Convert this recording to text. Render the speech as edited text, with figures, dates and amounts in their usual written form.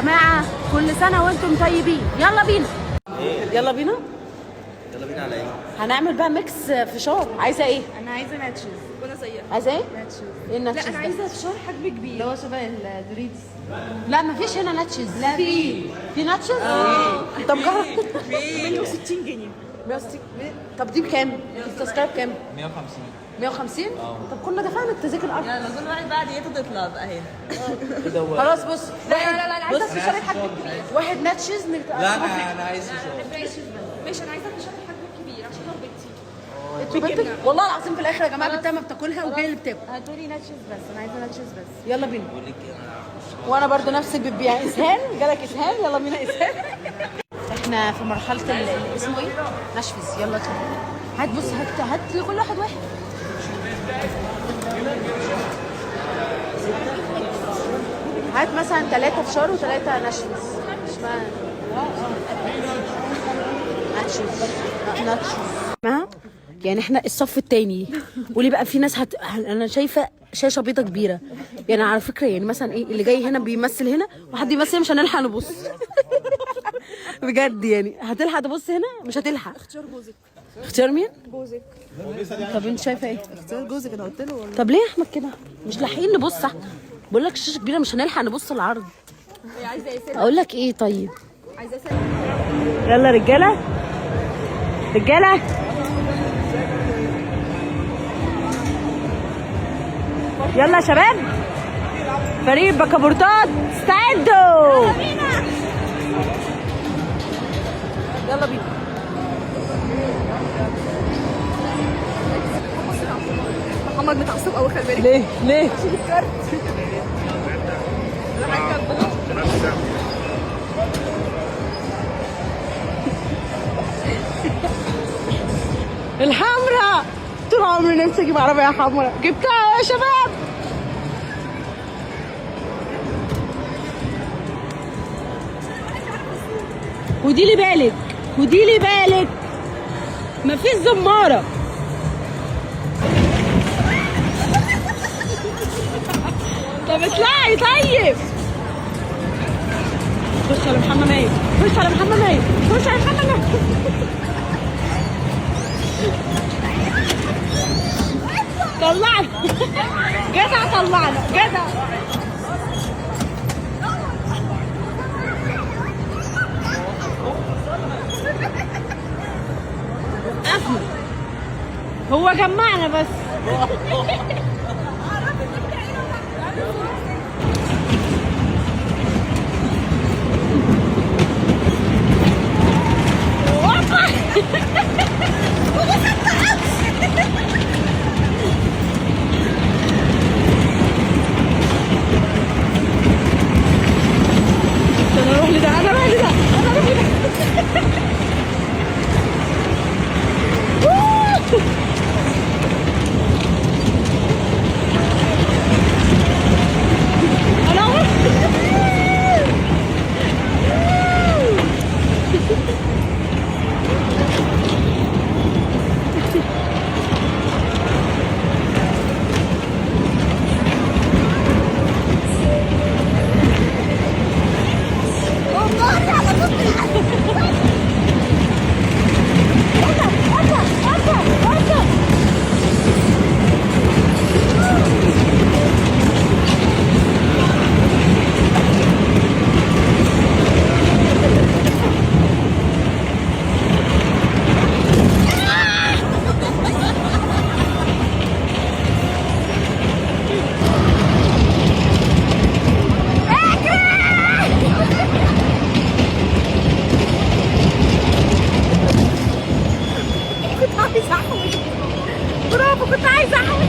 جماعه كل سنه وانتم طيبين. يلا بينا. يلا بينا. يلا بينا على ايه؟ هنعمل بقى ميكس فشار. عايزه ايه؟ انا عايزه ناتشز. وانا زيها. عايزه ايه؟ ناتشز. ايه الناتشز؟ لا انا عايزه فشار حجم كبير اللي هو شبه الدوريتس. لا مفيش هنا ناتشز. لا في ناتشز؟ طب جرب. 160 جنيه. 160. طب دي بكام؟ التذكره بكام؟ 150. 150؟ طب كنا دفعنا التذاكر ارخص. يعني كل واحد بعد ايه تطلع بقى هنا. خلاص بص. لا انا عايزه بص، فشار حجم كبير. واحد ناتشز لا انا عايز فشار. ماشي انا عايزه فشار حجم كبير عشان لو بنتي. بنتك والله العظيم في الاخر يا جماعه بنتها ما بتاكلها وهي اللي بتاكل. هاتولي ناتشز بس، انا عايزه ناتشز بس. يلا بينا. بقول لك وانا برضو نفسك بتبيع اسهال. جالك اسهال؟ يلا بينا اسهال. احنا في مرحله اسمه ايه؟ نشفز. يلا كده. هات بص، هات لكل واحد واحد. هات مثلا 3 فشار و3 نشفز. اشمعنى؟ ناتشوز. يعني احنا الصف التاني. قولي بقى في ناس انا شايفه شاشه بيضه كبيره. يعني على فكره يعني مثلا ايه اللي جاي هنا بيمثل هنا وحد يمثل مش هنلحق نبص. بجد يعني هتلحق تبص هنا مش هتلحق. اختيار جوزك. اختيار مين؟ جوزك. طب انت شايفه ايه؟ اختيار جوزك انا قلت له والله. طب ليه يا احمد كده؟ مش لاحقين نبص. صح بقول لك الشاشه كبيره مش هنلحق نبص العرض. هي عايزه ايه؟ اقول لك ايه طيب؟ عايزه يلا رجاله رجاله. يلا يا شباب، فريق بكابورتات استعدوا. يلا بينا. محمد متعصب قوي خلي بالك. ليه؟ الحمراء. طول عمري نفسي اجيب عربيه حمراء، جبتها يا شباب. ودي لي بالك مفيش زماره. طب اطلعي طيب. خش على محمد ماهر. طلعنا. جدع طلعنا جدع. وقفنا. هو جمعنا بس. انا اروح لده. برافو، كنت عايزه احوي.